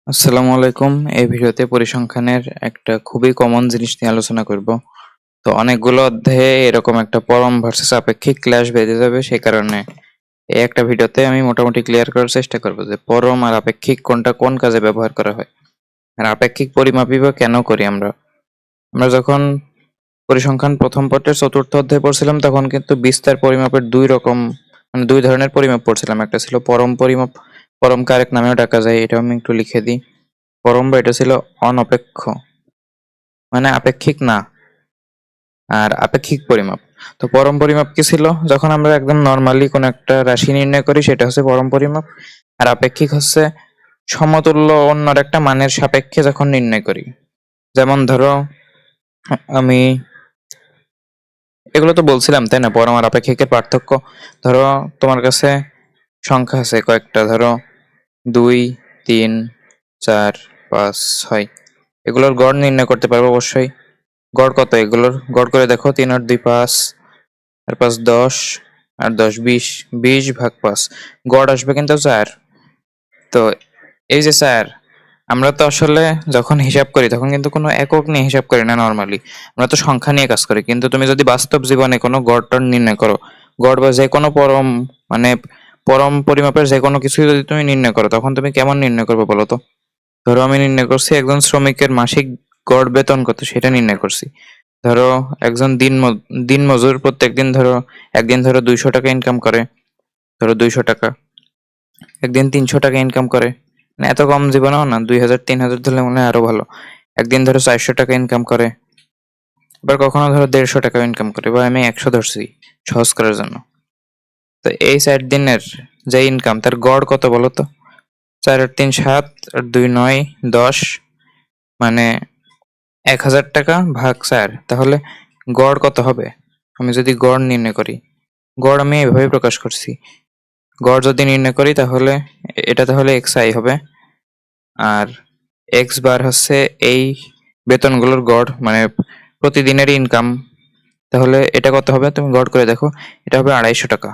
আসসালামু আলাইকুম। এই ভিডিওতে পরিসংখ্যানের একটা খুবই কমন জিনিস নিয়ে আলোচনা করব। তো অনেকগুলো অধ্যায়ে এরকম একটা পরম ভার্সেস আপেক্ষিক ক্লাশ বেঁধে যাবে, সেই কারণে এই একটা ভিডিওতে আমি মোটামুটি ক্লিয়ার করার চেষ্টা করব যে পরম আর আপেক্ষিক কোনটা কোন কাজে ব্যবহার করা হয়। আর আপেক্ষিক পরিমাপই বা কেন করি আমরা। আমরা যখন পরিসংখ্যান প্রথম পত্রের চতুর্থ অধ্যায় পড়ছিলাম তখন কিন্তু বিস্তার পরিমাপের দুই রকম দুই ধরনের পরিমাপ পড়ছিলাম। একটা ছিল পরম পরিমাপ, পরমকে আরেক নামেও ডাকা যায়, এটাও আমি একটু লিখে দিই। পরম বা এটা ছিল অনপেক্ষ, মানে আপেক্ষিক না। আর আপেক্ষিক পরিমাপ, তো পরম পরিমাপ কি ছিল? যখন আমরা একদম নর্মালি কোন একটা রাশি নির্ণয় করি সেটা হচ্ছে পরম পরিমাপ। আর আপেক্ষিক হচ্ছে সমতুল্য অন্য একটা মানের সাপেক্ষে যখন নির্ণয় করি। যেমন ধরো, আমি এগুলো তো বলছিলাম তাই না, পরম আর আপেক্ষিকের পার্থক্য। ধরো তোমার কাছে সংখ্যা আছে কয়েকটা, ধরো 2, 3, 4, 5, 6, এগুলোর গড় নির্ণয় করতে পারবো অবশ্যই। গড় কত এগুলোর? গড় করে দেখো, 3 আর 2 5, আর 5 10, আর 10 20, 20/5, গড় আসবে কিন্তু 4। তো এই যে 4, আমরা তো আসলে যখন হিসাব করি তখন কিন্তু কোনো একক নিয়ে হিসাব করি না নর্মালি, আমরা তো সংখ্যা নিয়ে কাজ করি। কিন্তু তুমি যদি বাস্তব জীবনে কোনো গড় টড় নির্ণয় করো, গড় বা যে কোনো পরম, মানে পরম পরিমাপের যে কোনো কিছুই যদি তুমি নির্ণয় করো, তখন তুমি কেমন নির্ণয় করবে বলো তো? ধরো আমি নির্ণয় করছি একজন শ্রমিকের মাসিক গড় বেতন কত, সেটা নির্ণয় করছি। ধরো একজন দিন মজুর প্রত্যেকদিন ধরো একদিন ধরো 200 টাকা ইনকাম করে, ধরো 200 টাকা, একদিন 300 টাকা ইনকাম করে। মানে এত কম জীবনেও না, 2000 3000 ধরলে মনে হয় আরো ভালো। একদিন ধরো 400 টাকা ইনকাম করে, আবার কখনো ধরো 150 টাকা ইনকাম করে, বা আমি 100 ধরছি সহজ করার জন্য। তো এই 4 দিনের যে ইনকাম, তার গড় কত বলো তো? 4 আর 3 7, আর 2 9 10, মানে 1000 টাকা ভাগ 4, তাহলে গড় কত হবে? আমি যদি গড় নির্ণয় করি, গড় আমি এভাবে প্রকাশ করছি। গড় যদি নির্ণয় করি তাহলে এটা তাহলে xi হবে, আর x বার হচ্ছে এই বেতনগুলোর গড়, মানে প্রতিদিনের ইনকাম। তাহলে এটা কত হবে তুমি গড় করে দেখো, এটা হবে 250 টাকা।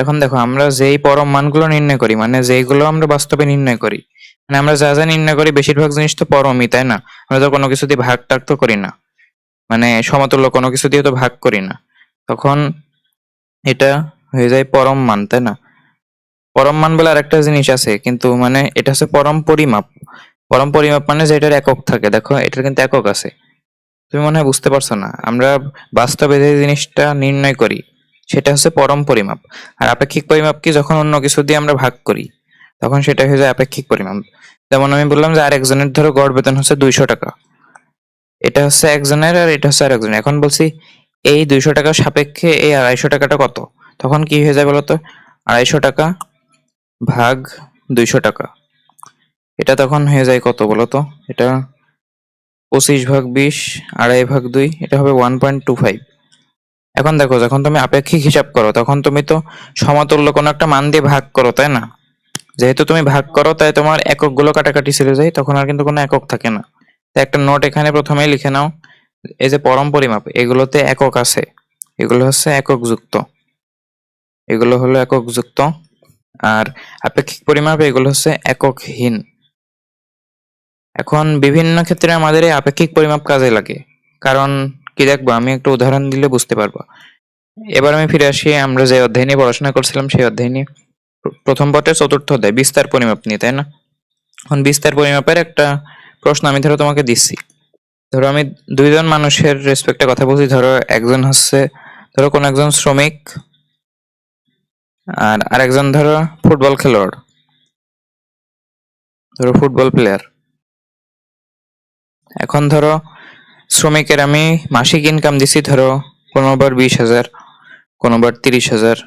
এখন দেখো, আমরা যেই পরম মানগুলো নির্ণয় করি, মানে যেইগুলো আমরা বাস্তবে নির্ণয় করি, মানে আমরা যা যা নির্ণয় করি বেশিরভাগ জিনিস তো পরমই, তাই না? আমরা তো কোনো কিছু দিয়ে ভাগ টাগ তো করি না, মানে সমতুল্য কোনো কিছু দিয়ে তো ভাগ করি না। তখন এটা হয়ে যায় পরম মান, তাই না? পরম মান বলে আরেকটা জিনিস আছে, কিন্তু মানে এটা হচ্ছে পরম পরিমাপ। পরম পরিমাপ মানে যে এটার একক থাকে, দেখো এটার কিন্তু একক আছে। তুমি মনে হয় বুঝতে পারছো না, আমরা বাস্তবে যে জিনিসটা নির্ণয় করি সেটা হচ্ছে পরম পরিমাপ। আর আপেক্ষিক পরিমাপ কি? যখন অন্য কিছু দিয়ে আমরা ভাগ করি তখন সেটা হয়ে যায় আপেক্ষিক পরিমাপ। যেমন আমি বললাম যে আরেকজনের ধরো গড় বেতন হচ্ছে 200 টাকা, এটা হচ্ছে একজনের আর এটা হচ্ছে আরেকজনের। এখন বলছি এই 200 টাকার সাপেক্ষে এই 250 টাকাটা কত, তখন কি হয়ে যায় বলতো? 250 টাকা ভাগ 200 টাকা, এটা তখন হয়ে যায় কত বলতো? এটা 25/20, 2.5/2, এটা হবে 1.25। এখন দেখো, যখন তুমি আপেক্ষিক হিসাব করো তখন তুমি তো সমতুল্য কোনো একটা মান দিয়ে ভাগ করো, তাই না? যেহেতু তুমি ভাগ করো তাই তোমার একক গুলো কাটাকাটি ছেড়ে যায়, তখন আর কিন্তু কোনো একক থাকে না। তাই একটা নোট এখানে প্রথমেই লিখে নাও, এই যে পরম পরিমাপ এগুলোতে একক আছে, এগুলো হচ্ছে একক যুক্ত, এগুলো হলো একক যুক্ত। আর আপেক্ষিক পরিমাপ এগুলো হচ্ছে এককহীন। এখন বিভিন্ন ক্ষেত্রে আমাদের এই আপেক্ষিক পরিমাপ কাজে লাগে, কারণ কি দেখবো, আমি একটু উদাহরণ দিলে বুঝতে পারবো। এবার আমি ফিরে আসি আমরা যে অধ্যায় নিয়ে পড়াশোনা করছিলাম সেই অধ্যায় নিয়ে। প্রথম পত্রের চতুর্থ অধ্যায় বিস্তার পরিমাপ নিয়ে, তাই না? এখন বিস্তার পরিমাপের একটা প্রশ্ন আমি ধরো তোমাকে দিচ্ছি। ধরো আমি দুইজন মানুষের রেসপেক্টে কথা বলছি। ধরো একজন হচ্ছে, ধরো কোন একজন শ্রমিক, আর আরেকজন ধরো ফুটবল খেলোয়াড়, ধরো ফুটবল প্লেয়ার। এখন ধরো শ্রমিকের আমি মাসিক ইনকাম দিছি ধরো কোনোবার 20,000, কোনোবার 30,000,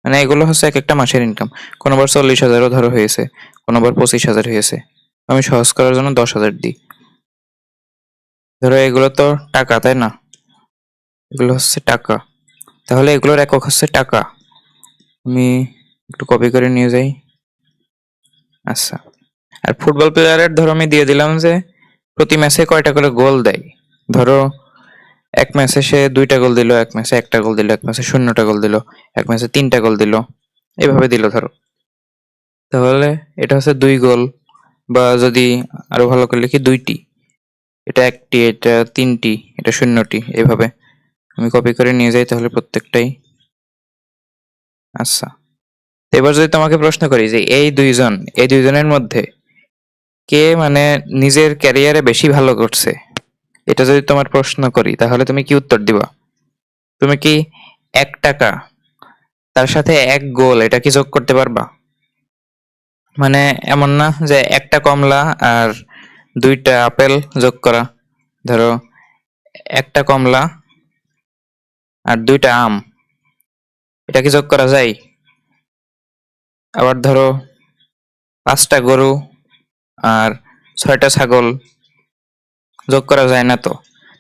মানে এগুলো হচ্ছে এক একটা মাসের ইনকাম। কোনোবার 40,000ও ধরো হয়েছে, কোনোবার 25,000 হয়েছে। আমি সহজ করার জন্য 10,000 দিই। ধরো এগুলো তো টাকা, তাই না? এগুলো হচ্ছে টাকা, তাহলে এগুলোর একক হচ্ছে টাকা। আমি একটু কপি করে নিয়ে যাই। আচ্ছা, আর ফুটবল প্লেয়ারের ধরো আমি দিয়ে দিলাম যে প্রতি ম্যাচে কয়টা করে গোল দেয়। ধরো এক ম্যাচে সে 2টা গোল দিল, এক ম্যাচে 1টা গোল দিল, এক ম্যাচে 0টা গোল দিল, এক ম্যাচে 3টা গোল দিল, এভাবে দিল ধরো। তাহলে এটা হচ্ছে 2 গোল, বা যদি আরো ভালো করে লিখি 2টি, এটা 1টি, এটা 3টি, এটা 0টি, এভাবে আমি কপি করে নিয়ে যাই তাহলে প্রত্যেকটাই। আচ্ছা, এবার যদি তোমাকে প্রশ্ন করি যে এই দুইজনের মধ্যে কে মানে নিজের ক্যারিয়ারে বেশি ভালো করছে, এটা যদি তোমার প্রশ্ন করি তাহলে তুমি কি উত্তর দিবা? তুমি কি 1 টাকা তার সাথে 1 গোল এটা কি যোগ করতে পারবা? মানে এমন না যে একটা কমলা আর 2টা আপেল যোগ করা, ধরো একটা কমলা আর 2টা আম, এটা কি যোগ করা যায়? আবার ধরো 5টা গরু আর 6টা ছাগল, যোগ করা যায় না তো।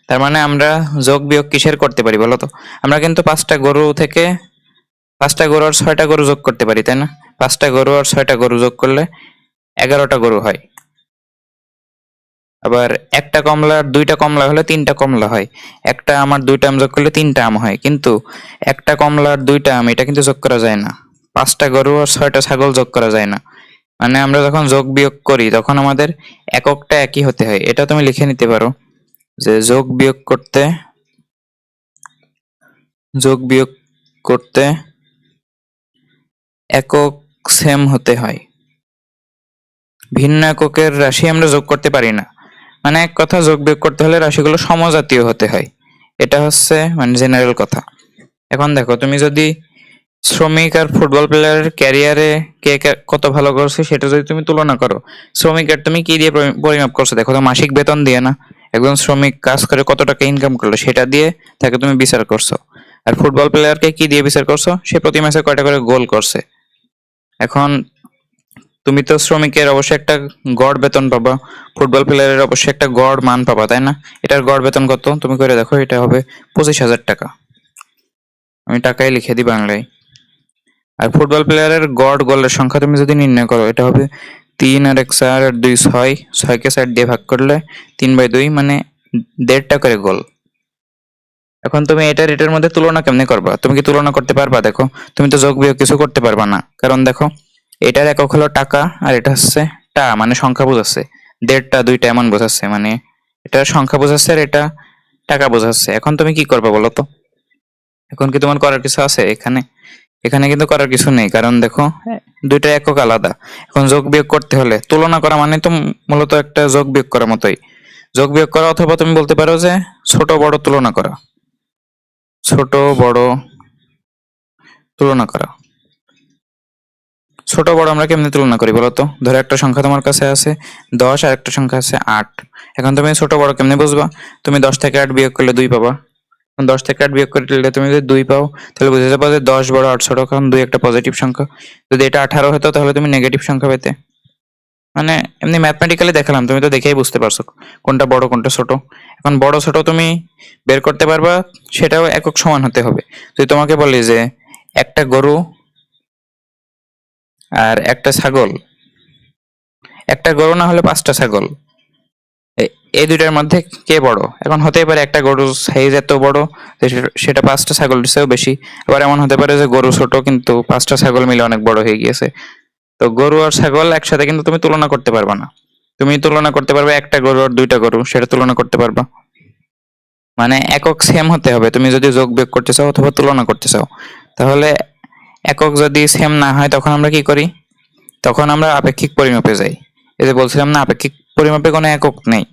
তার মানে আমরা যোগ বিয়োগ কিসের করতে পারি বলো তো? আমরা কিন্তু 5টা গরু থেকে 5টা গরু আর 6টা গরু যোগ করতে পারি, তাই না? 5টা গরু আর 6টা গরু যোগ করলে 11টা গরু হয়। আবার একটা কমলা আর 2টা কমলা হলে 3টা কমলা হয়। একটা আম আর 2টা আম যোগ করলে 3টা আম হয়। কিন্তু একটা কমলা আর 2টা আম এটা কিন্তু যোগ করা যায় না। 5টা গরু আর 6টা ছাগল যোগ করা যায় না। মানে আমরা যখন যোগ বিয়োগ করি তখন আমাদের এককটা একই হতে হয়। এটা তুমি লিখে নিতে পারো যে যোগ বিয়োগ করতে একক সেম হতে হয়। ভিন্ন এককের রাশি আমরা যোগ করতে পারি না। মানে এক কথা, যোগ বিয়োগ করতে হলে রাশিগুলো সমজাতীয় হতে হয়। এটা হচ্ছে মানে জেনারেল কথা। এখন দেখো, তুমি যদি শ্রমিক আর ফুটবল প্লেয়ারের ক্যারিয়ারে কে কত ভালো করছে সেটা যদি তুমি তুলনা করো, শ্রমিকের তুমি কি দিয়ে পরিমাপ করছো? দেখো তো, মাসিক বেতন দিয়ে না। একজন শ্রমিক কাজ করে কত টাকা ইনকাম করলো সেটা দিয়ে তাকে তুমি বিচার করছো। আর ফুটবল প্লেয়ারকে কি দিয়ে বিচার করছো? সে প্রতি মাসে কয়টা করে গোল করছে। এখন তুমি তো শ্রমিকের অবশ্যই একটা গড় বেতন পাবা, ফুটবল প্লেয়ারের অবশ্যই একটা গড় মান পাবা, তাই না? এটার গড় বেতন কত তুমি করে দেখো, এটা হবে 25,000 টাকা। আমি টাকায় লিখে দিই বাংলায়। আর ফুটবল প্লেয়ারের গড় গোলের সংখ্যা তুমি যদি নির্ণয় করো, এটা হবে 3 আর 1 4 আর 2 6, 6কে 4 দিয়ে ভাগ করলে 3/2, মানে 1.5টা করে গোল। এখন তুমি এটার মধ্যে তুলনা কেমনে করবা? তুমি কি তুলনা করতে পারবা? দেখো, তুমি তো যোগ বিয়োগ কিছু করতে পারবা না, কারণ দেখো এটার একক হলো টাকা আর এটা হচ্ছে মানে সংখ্যা বোঝাচ্ছে। 1.5টা 2টা এমন বোঝাচ্ছে, মানে এটা সংখ্যা বোঝাচ্ছে আর এটা টাকা বোঝাচ্ছে। এখন তুমি কি করবা বলো তো? এখন কি তোমার করার কিছু আছে এখানে? এখানে কিন্তু করার কিছু নেই, কারণ দেখো দুইটা একক আলাদা। এখন যোগ বিয়োগ করতে হলে তুলনা করা মানে তো মূলত একটা যোগ বিয়োগ করার মতোই। যোগ বিয়োগ করা, অথবা তুমি বলতে পারো যে ছোট বড় তুলনা করা। ছোট বড় তুলনা করা। ছোট বড় আমরা কেমনে তুলনা করি বলতো? ধরো একটা সংখ্যা তোমার কাছে আছে 10 আর একটা সংখ্যা আছে 8। এখন তুমি ছোট বড় কেমনে বুঝবা? তুমি 10 থেকে 8 বিয়োগ করলে 2 পাবা। 10 থেকে 8 বিয়োগ করলে তুমি যদি 2 পাও, তাহলে বুঝে যাবে যে 10 বড় 8 ছোট, কারণ 2 একটা পজিটিভ সংখ্যা। যদি এটা 18 হতো তাহলে তুমি নেগেটিভ সংখ্যা পেতে। মানে এমনি ম্যাথমেটিক্যালি দেখালাম, তুমি তো দেখেই বুঝতে পারছো কোনটা বড় কোনটা ছোট। এখন বড় ছোট তুমি বের করতে পারবা, সেটাও একক সমান হতে হবে। যদি তোমাকে বলি যে একটা গরু আর একটা ছাগল, একটা গরু না হলে 5টা ছাগল, এই দুইটার মধ্যে কে বড়? এখন হতেই পারে একটা গরুর সাইজ এত বড় যে সেটা 5টা ছাগলের চেয়েও বেশি। আবার এমন হতে পারে যে গরু ছোট কিন্তু 5টা ছাগল মিলে অনেক বড় হয়ে গিয়েছে। তো গরু আর ছাগল একসাথে কিন্তু তুমি তুলনা করতে পারবা না। তুমি তুলনা করতে পারবে একটা গরু আর 2টা গরু, সেটা তুলনা করতে পারবা। মানে একক সেম হতে হবে তুমি যদি যোগ বিয়োগ করতে চাও অথবা তুলনা করতে চাও। তাহলে একক যদি সেম না হয় তখন আমরা কি করি? তখন আমরা আপেক্ষিক পরিমাপে যাই। এই যে বলছিলাম না, আপেক্ষিক পরিমাপে কোনো একক নেই।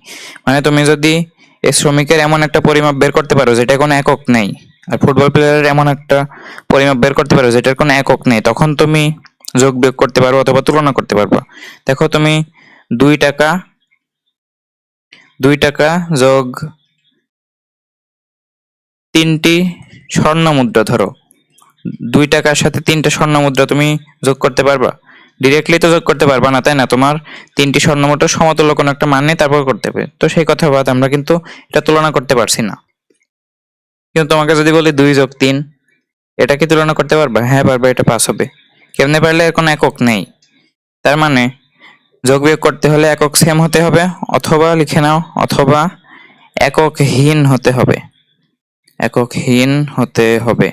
মানে তুমি যদি এই শ্রমিকের এমন একটা পরিমাপ বের করতে পারো যেটা কোনো একক নেই, আর ফুটবল প্লেয়ারের এমন একটা পরিমাপ বের করতে পারো যেটার কোনো একক নেই, তখন তুমি যোগ বিয়োগ করতে পারো অথবা তুলনা করতে পারবা। দেখো তুমি 2 টাকা 2 টাকা যোগ 3টি স্বর্ণ মুদ্রা, ধরো 2 টাকার সাথে 3টা স্বর্ণ মুদ্রা তুমি যোগ করতে পারবা? ডিরেক্টলি তো যোগ করতে পারবা না, তাই না? তোমার 3টি স্বর্ণ মুদ্রার সমতুল্য কোনো একটা মান নেই, তারপর করতে হবে। তো সেই কথা বাদ, আমরা কিন্তু এটা তুলনা করতে পারছি না। কিন্তু তোমাকে যদি বলি 2 যোগ 3, এটা কি তুলনা করতে পারবা? হ্যাঁ পারবা, এটা 5 হবে। কেমনে পারলে? এর কোনো একক নেই। তার মানে যোগ বিয়োগ করতে হলে একক সেম হতে হবে, অথবা লিখে নাও, অথবা এককহীন হতে হবে। এককহীন হতে হবে।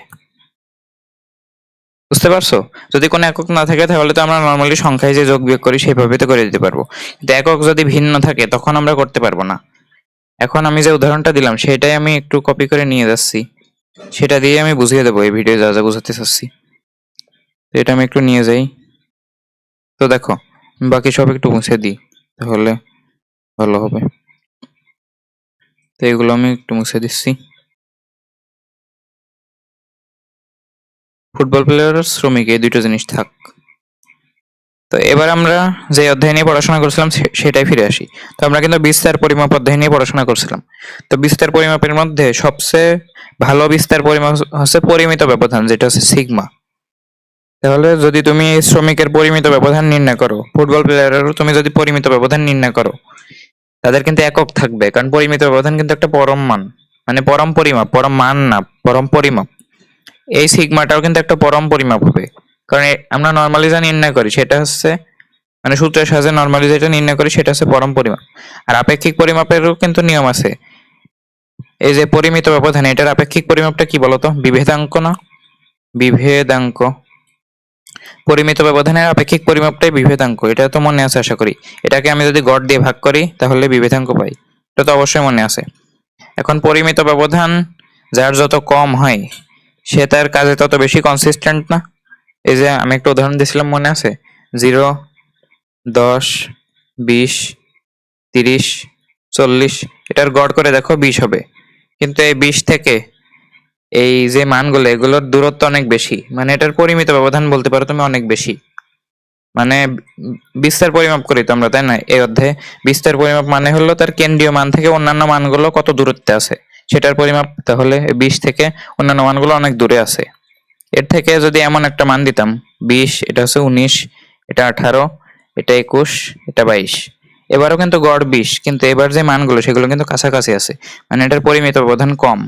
বুঝতে পারছো? যদি কোনো একক না থাকে তাহলে তো আমরা নর্মালি সংখ্যায় যে যোগ বিয়োগ করি সেভাবে তো করে দিতে পারবো, কিন্তু একক যদি ভিন্ন থাকে তখন আমরা করতে পারবো না। এখন আমি যে উদাহরণটা দিলাম সেটাই আমি একটু কপি করে নিয়ে যাচ্ছি, সেটা দিয়ে আমি বুঝিয়ে দেবো এই ভিডিও যা যা বোঝাতে চাচ্ছি। তো এটা আমি একটু নিয়ে যাই। তো দেখো, বাকি সব একটু মুছে দিই তাহলে ভালো হবে। তো এগুলো আমি একটু মুছে দিচ্ছি। ফুটবল প্লেয়ার আর শ্রমিক এই দুটো জিনিস থাক। তো এবার আমরা যে অধ্যায় নিয়ে পড়াশোনা করছিলাম সেটাই ফিরে আসি। তো আমরা কিন্তু বিস্তার পরিমাপ অধ্যায় নিয়ে পড়াশোনা করছিলাম। তো বিস্তার পরিমাপের মধ্যে সবচেয়ে ভালো বিস্তার পরিমাপ হচ্ছে পরিমিত ব্যবধান, যেটা হচ্ছে সিগমা। তাহলে যদি তুমি এই শ্রমিকের পরিমিত ব্যবধান নির্ণয় করো, ফুটবল প্লেয়ারেরও তুমি যদি পরিমিত ব্যবধান নির্ণয় করো, তাদের কিন্তু একক থাকবে, কারণ পরিমিত ব্যবধান কিন্তু একটা পরম মান, মানে পরম পরিমাপ, পরম মান না, পরম পরিমাপ। এই সিগমাটাও কিন্তু একটা পরম পরিমাপ হবে, কারণ আমরা নর্মালি যা নির্ণয় করি সেটা হচ্ছে, মানে সূত্রের সাহায্যে নর্মালি যেটা নির্ণয় করি সেটা হচ্ছে পরম পরিমাপ। আর আপেক্ষিক পরিমাপেরও কিন্তু নিয়ম আছে। এই যে পরিমিত ব্যবধান, এটার আপেক্ষিক পরিমাপটা কি বলতো? বিভেদাঙ্ক না? বিভেদাঙ্ক। পরিমিত ব্যবধানের আপেক্ষিক পরিমাপটাই বিভেদাঙ্ক, এটা তো মনে আছে আশা করি। এটাকে আমি যদি গড় দিয়ে ভাগ করি তাহলে বিভেদাঙ্ক পাই, এটা তো অবশ্যই মনে আছে। এখন পরিমিত ব্যবধান যার যত কম হয় সে তার কাজে তত বেশি কনসিস্টেন্ট না? এই যে আমি একটা উদাহরণ দিয়েছিলাম, মনে আছে? 0, 10, 20, 30, 40, এটার গড় করে দেখো 20 হবে, কিন্তু এই 20 থেকে এই যে মানগুলো এগুলোর দূরত্ব অনেক বেশি, মানে এটার পরিমিত ব্যবধান বলতে পারো তুমি অনেক বেশি। মানে বিস্তার পরিমাপ করি তো আমরা, তাই না? এই অধ্যায়ে বিস্তার পরিমাপ মানে হলো তার কেন্দ্রীয় মান থেকে অন্যান্য মানগুলো কত দূরত্বে আছে সেটার পরিমাপ। তাহলে 20 থেকে অন্যান্য মানগুলো অনেক দূরে আছে। এর থেকে যদি এমন একটা মান দিতাম, 20, এটা হচ্ছে 19, এটা 18, এটা 21, এটা 22, এবারও কিন্তু গড় 20, কিন্তু এবার যে মানগুলো সেগুলো কিন্তু কাছাকাছি আছে, মানে এটার পরিমিত ব্যবধান কম।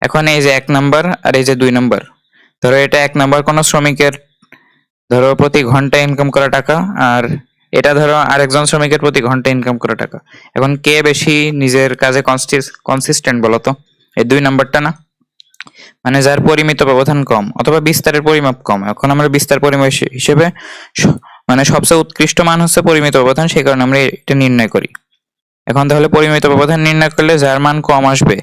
এখন এই যে 1 নাম্বার আর এই যে 2 নাম্বার, ধরো এটা 1 নাম্বার কোনো শ্রমিকের ধরো প্রতি ঘন্টা ইনকাম করা টাকা, আর এটা ধরো আরেকজন শ্রমিকের প্রতি ঘন্টা ইনকাম করা টাকা। এখন কে বেশি নিজের কাজে কনসিস্টেন্ট বলো তো? এই 2 নাম্বারটা না? মানে যার পরিমিত ব্যবধান কম অথবা বিস্তারের পরিমাপ কম। এখন আমরা বিস্তার পরিমাপ হিসেবে মানে সবচেয়ে উৎকৃষ্ট মান হচ্ছে পরিমিত ব্যবধান, সেই কারণে আমরা এটা নির্ণয় করি। এখন তাহলে পরিমিত ব্যবধান নির্ণয় করলে যার মান কম আসবে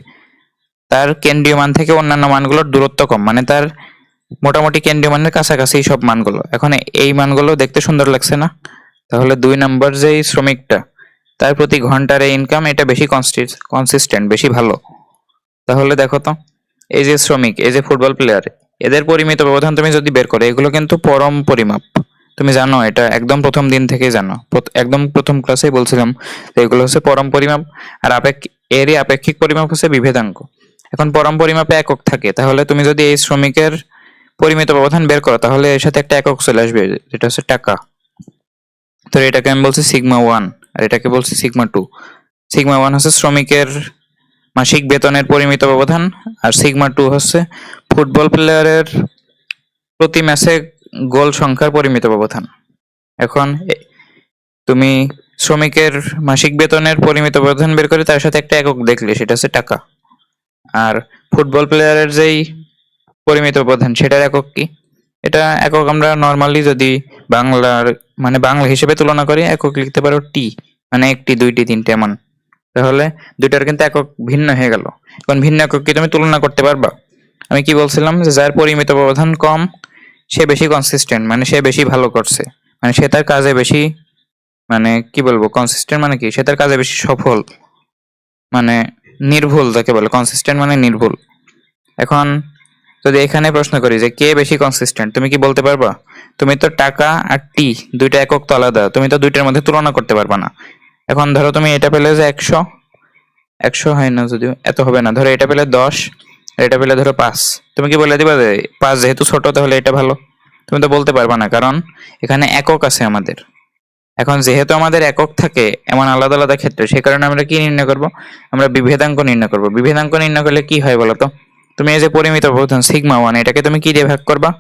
তার কেন্দ্রীয় মান থেকে অন্যান্য মানগুলোর দূরত্ব কম, মানে তার মোটামুটি কেন্দ্রীয় মানের কাছাকাছি সব মানগুলো। এখন এই মানগুলো দেখতে সুন্দর লাগছে না? তাহলে 2 নাম্বার যেই শ্রমিকটা, তার প্রতি ঘন্টার এই ইনকাম এটা বেশি কনসিস্টেন্ট, বেশি ভালো। তাহলে দেখো তো, এই যে শ্রমিক, এই যে ফুটবল প্লেয়ার, এদের পরিমিত ব্যবধান তুমি যদি বের করো, এগুলো কিন্তু পরম পরিমাপ। তুমি জানো এটা, একদম প্রথম দিন থেকেই জানো, একদম প্রথম ক্লাসেই বলছিলাম যে এগুলো হচ্ছে পরম পরিমাপ। আর এরই আপেক্ষিক পরিমাপ হচ্ছে বিভেদাঙ্ক। এখন পরম পরিমাপে একক থাকে, তাহলে তুমি যদি এই শ্রমিকের পরিমিত ব্যবধান বের করো তাহলে এর সাথে একটা একক চলে আসবে, যেটা হচ্ছে টাকা। তো এটাকে আমি বলছি সিগমা 1, আর এটাকে বলছি সিগমা 2। সিগমা 1 হচ্ছে শ্রমিকের মাসিক বেতনের পরিমিত ব্যবধান, আর সিগমা 2 হচ্ছে ফুটবল প্লেয়ারের প্রতি ম্যাচে গোল সংখ্যার পরিমিত ব্যবধান। এখন তুমি শ্রমিকের মাসিক বেতনের পরিমিত ব্যবধান বের করে তার সাথে একটা একক দেখলে, সেটা হচ্ছে টাকা। আর ফুটবল প্লেয়ারের যেই পরিমিত ব্যবধান সেটার একক কি? এটা একক আমরা নর্মালি যদি বাংলার মানে বাংলা হিসেবে তুলনা করি, একক লিখতে পারো টি, মানে 1টি 2টি 3টে এমন। তাহলে দুইটার কিন্তু একক ভিন্ন হয়ে গেল। এখন ভিন্ন একক কি তুমি তুলনা করতে পারবা? আমি কি বলছিলাম যে যার পরিমিত ব্যবধান কম সে বেশি কনসিস্টেন্ট, মানে সে বেশি ভালো করছে, মানে সে তার কাজে বেশি, মানে কি বলবো, কনসিস্টেন্ট মানে কি, সে তার কাজে বেশি সফল, মানে নির্ভুল যাকে বলে। কনসিস্টেন্ট মানে নির্ভুল। এখন যদি এখানে প্রশ্ন করি যে কে বেশি কনসিস্টেন্ট, তুমি কি বলতে পারবা? তুমি তো টাকা আর টি দুইটা একক তো আলাদা, তুমি তো দুইটার মধ্যে তুলনা করতে পারবা না। এখন ধরো তুমি এটা পেলে যে 100 হয় না, যদিও এত হবে না, ধরো এটা পেলে 10 আর এটা পেলে ধরো 5, তুমি কি বলে দিবা যে 5 যেহেতু ছোট তাহলে এটা ভালো? তুমি তো বলতে পারবা না, কারণ এখানে একক আছে আমাদের। এখন যেহেতু আমাদের একক থাকে এমন আলাদা আলাদা ক্ষেত্রে, সে কারণে আমরা কি নির্ণয় করব? আমরা বিভেদাঙ্ক নির্ণয় করব। বিভেদাঙ্ক নির্ণয় করলে কি হয় বলতো? তুমি এই যে পরিমিত ব্যবধান সিগমা 1, এটাকে তুমি কি দিয়ে ভাগ করবা?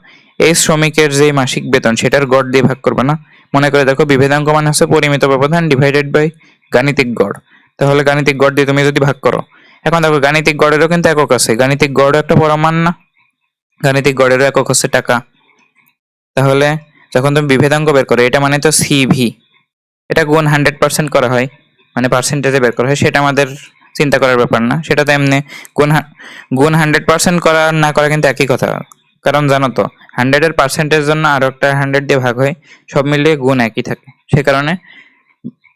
এই শ্রমিকের যে মাসিক বেতন সেটার গড় দিয়ে ভাগ করবা না? মনে করে দেখো, বিভেদাঙ্ক মানে হচ্ছে পরিমিত ব্যবধান ডিভাইডেড বাই গাণিতিক গড়। তাহলে গাণিতিক গড় দিয়ে তুমি যদি ভাগ করো, এখন দেখো গাণিতিক গড়েরও কিন্তু একক আছে, গাণিতিক গড় একটা পরম মান না? গাণিতিক গড়েরও একক হচ্ছে টাকা। তাহলে যখন তুমি বিভেদাঙ্ক বের করো, এটা মানে তো সিভি, এটা গুণ 100% করা হয়, মানে পার্সেন্টেজে বের করা হয়, সেটা আমাদের চিন্তা করার ব্যাপার না। সেটা তো এমনি গুণ 100% করা না করা কিন্তু একই কথা। কারণ জানো তো 100-এর পার্সেন্টের জন্য আরো একটা 100 দিয়ে ভাগ হয়, সব মিলিয়ে গুণ একই থাকে। সে কারণে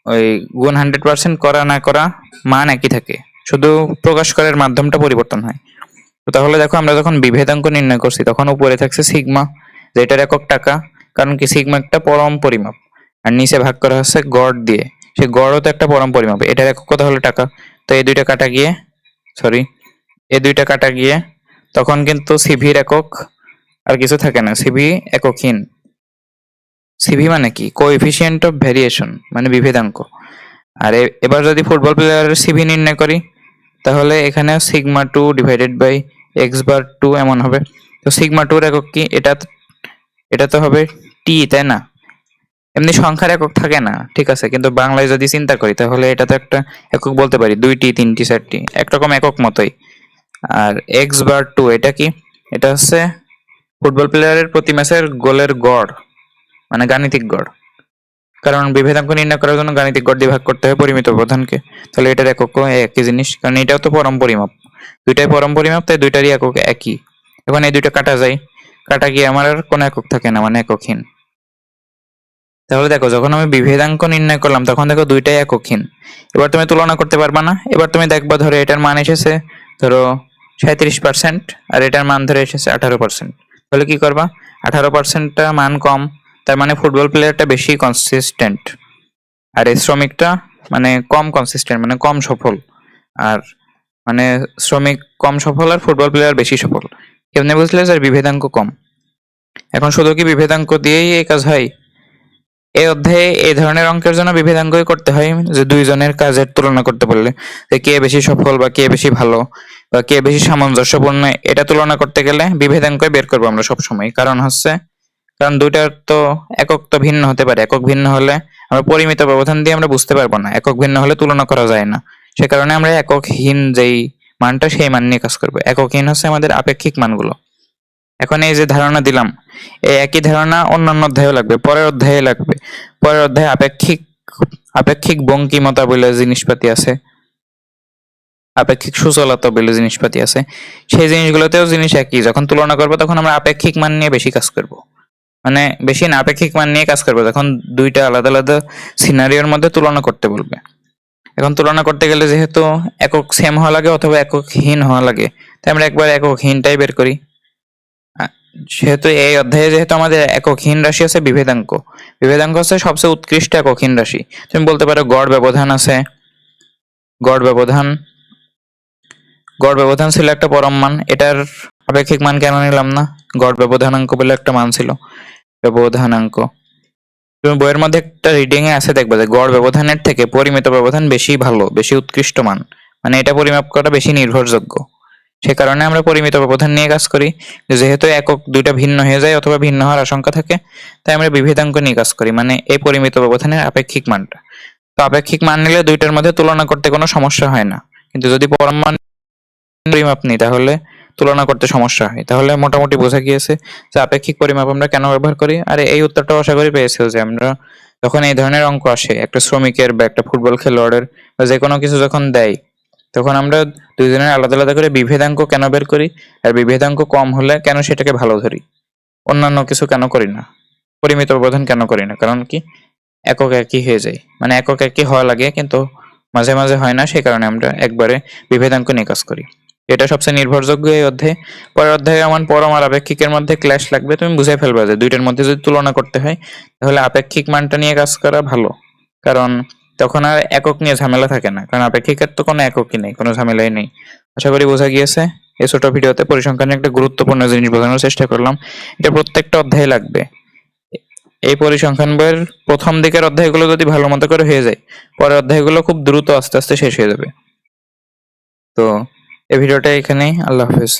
ওই গুণ 100% করা না করা মান একই থাকে, শুধু প্রকাশ করার মাধ্যমটা পরিবর্তন হয়। তো তাহলে দেখো আমরা যখন বিভেদাঙ্ক নির্ণয় করছি তখন উপরে থাকছে সিগমা, যেটার একক টাকা, কারণ কি সিগমা একটা পরম পরিমাপ, আর নিচে ভাগ করা হচ্ছে গড় দিয়ে, সে গড়ও তো একটা পরম পরিমাপ, এটার একক কত হলো টাকা। তো এই দুইটা কাটা গিয়ে তখন কিন্তু সিভির একক আর কিছু থাকে না, সিভি এককহীন। সিভি মানে কি? কোএফিসিয়েন্ট অফ ভেরিয়েশন, মানে বিভেদাঙ্ক। আর এবার যদি ফুটবল প্লেয়ারের সিভি নির্ণয় করি, তাহলে এখানে sigma 2 divided by x bar 2 এমন হবে। তো সিগমা 2 এর একক কি? এটা তো হবে টি, তাই না? এমনি সংখ্যার একক থাকে না, ঠিক আছে, কিন্তু বাংলায় যদি চিন্তা করি তাহলে এটা তো একটা একক বলতে পারি, 2টি 3টি 4টি একরকম একক মতোই। আর এক্স বার 2 এটা কি? এটা হচ্ছে ফুটবল প্লেয়ারের প্রতি ম্যাচের গোলের গড়, মানে গাণিতিক গড়। কারণ বিভেদাঙ্ক নির্ণয় করার জন্য গাণিতিক গড় দিয়ে ভাগ করতে হয় পরিমিত ব্যবধানকে। তাহলে এটার এককও একই জিনিস, কারণ এটাও তো পরম পরিমাপ, দুইটাই পরম পরিমাপ, তাই দুইটারই একক একই। এখন এই দুইটা কাটা যায়, কাটা গিয়ে আমার আর কোনো একক থাকে না, মানে এককহীন। তাহলে দেখো যখন আমি বিভেদাঙ্ক নির্ণয় করলাম তখন দেখো দুইটাই এককহীন। এবার তুমি তুলনা করতে পারবা না। এবার তুমি দেখবা ধরো এটার মান এসেছে ধরো 37%, আর এটার মান ধরে এসেছে 18%। তাহলে কি করবা? 18%টা মান কম, তার মানে ফুটবল প্লেয়ারটা বেশি কনসিস্টেন্ট, আর এই শ্রমিকটা মানে কম কনসিস্টেন্ট, মানে কম সফল। আর মানে শ্রমিক কম সফল আর ফুটবল প্লেয়ার বেশি সফল। কেমনে বুঝলে যে বিভেদাঙ্ক কম? এখন শুধু কি বিভেদাঙ্ক দিয়েই এই কাজ হয়? এই অধ্যায়ে এই ধরনের অঙ্কের জন্য বিভেদাঙ্কই করতে হয়, যে দুইজনের কাজের তুলনা করতে বললে, যে কে বেশি সফল বা কে বেশি ভালো বা কে বেশি সামঞ্জস্যপূর্ণ, এটা তুলনা করতে গেলে বিভেদাঙ্কই বের করবো আমরা সবসময়। কারণ দুইটার তো একক তো ভিন্ন হতে পারে, একক ভিন্ন হলে আমরা পরিমিত ব্যবধান দিয়ে আমরা বুঝতে পারবো না, একক ভিন্ন হলে তুলনা করা যায় না। সে কারণে আমরা এককহীন যেই মানটা সেই মান নিয়ে কাজ করবো। এককহীন হচ্ছে আমাদের আপেক্ষিক মানগুলো। এখন এই যে ধারণা দিলাম, এই একই ধারণা অন্যান্য অধ্যায়েও লাগবে, পরের অধ্যায়ে লাগবে। পরের অধ্যায়ে আপেক্ষিক বঙ্কিমতা বলে জিনিসপাতি আছে, আপেক্ষিক সূচলতা বলে জিনিসপাতি আছে। সেই জিনিসগুলোতেও জিনিস একই, যখন তুলনা করবো তখন আমরা আপেক্ষিক মান নিয়ে বেশি কাজ করব, মানে বেশি না আপেক্ষিক মান নিয়ে কাজ করবো যখন দুইটা আলাদা আলাদা সিনারিওর মধ্যে তুলনা করতে বলবে। এখন তুলনা করতে গেলে যেহেতু একক সেম হওয়া লাগে অথবা এককহীন হওয়া লাগে, তাই আমরা একবার এককহীনটাই বের করি। সেহেতু এই অধ্যায়ে যেহেতু আমাদের এককহীন রাশি আছে বিভেদাঙ্ক, বিভেদাঙ্ক হচ্ছে সবচেয়ে উৎকৃষ্ট এককহীন রাশি। তুমি বলতে পারো গড় ব্যবধান আছে, গড় ব্যবধান গড় ব্যবধান ছিল একটা পরম মান, এটার আপেক্ষিক মান কেন নিলাম না? গড় ব্যবধানাঙ্ক বলে একটা মান ছিল, ব্যবধানাঙ্ক। তুমি বইয়ের মধ্যে একটা রিডিং এ আছে, দেখবে যে গড় ব্যবধানের থেকে পরিমিত ব্যবধান বেশি ভালো, বেশি উৎকৃষ্ট মান, মানে এটা পরিমাপ করা বেশি নির্ভরযোগ্য। সে কারণে আমরা পরিমিত ব্যবধান নিয়ে কাজ করি। যেহেতু একক দুইটা ভিন্ন হয়ে যায় অথবা ভিন্ন হওয়ার আশঙ্কা থাকে, তাই আমরা বিভেদাঙ্ক নিয়ে কাজ করি, মানে এই পরিমিত ব্যবধানের আপেক্ষিক মানটা। তো আপেক্ষিক মান নিলে দুইটার মধ্যে তুলনা করতে কোনো সমস্যা হয় না, কিন্তু যদি পরম মান পরিমাপ নিই তাহলে তুলনা করতে সমস্যা হয়। তাহলে মোটামুটি বোঝা গিয়েছে যে আপেক্ষিক পরিমাপ আমরা কেন ব্যবহার করি। আর এই উত্তরটাও আশা করি পেয়েছো, যে আমরা যখন এই ধরনের অঙ্ক আসে একটা শ্রমিকের বা একটা ফুটবল খেলোয়াড়ের বা যে কোনো কিছু যখন দেয়, তখন আমরা দুইজনের আলাদা আলাদা করে বিভেদাঙ্ক কেন বের করি, আর বিভেদাঙ্ক কম হলে কেন সেটাকে ভালো ধরি, অন্যান্য কিছু কেন করি না, পরিমিত ব্যবধান কেন করি না। কারণ কি, একক একই হয়ে যায়, মানে একক একই হওয়া লাগে কিন্তু মাঝে মাঝে হয় না, সেই কারণে আমরা একবারে বিভেদাঙ্ক নিয়ে কাজ করি। এটা সবচেয়ে নির্ভরযোগ্য এই অধ্যায়ে। পরের অধ্যায়ে আমার পরম আর আপেক্ষিকের মধ্যে ক্ল্যাশ লাগবে, তুমি বুঝে ফেলবে যে দুইটার মধ্যে যদি তুলনা করতে হয় তাহলে আপেক্ষিক মানটা নিয়ে কাজ করা ভালো, কারণ তখন আর একক নিয়ে ঝামেলা থাকে না, কারণ আপেক্ষিকের তো কোনো এককই নেই, কোনো ঝামেলাই নেই। আশা করি বোঝা গিয়েছে। এই ছোট ভিডিওতে পরিসংখ্যানের একটা গুরুত্বপূর্ণ জিনিস বোঝানোর চেষ্টা করলাম, এটা প্রত্যেকটা অধ্যায়ে লাগবে। এই পরিসংখ্যান বইয়ের প্রথম দিকের অধ্যায়গুলো যদি ভালো মতো করে হয়ে যায়, পরের অধ্যায়গুলো খুব দ্রুত আস্তে আস্তে শেষ হয়ে যাবে। তো এই ভিডিওটা এখানেই, আল্লাহ হাফেজ।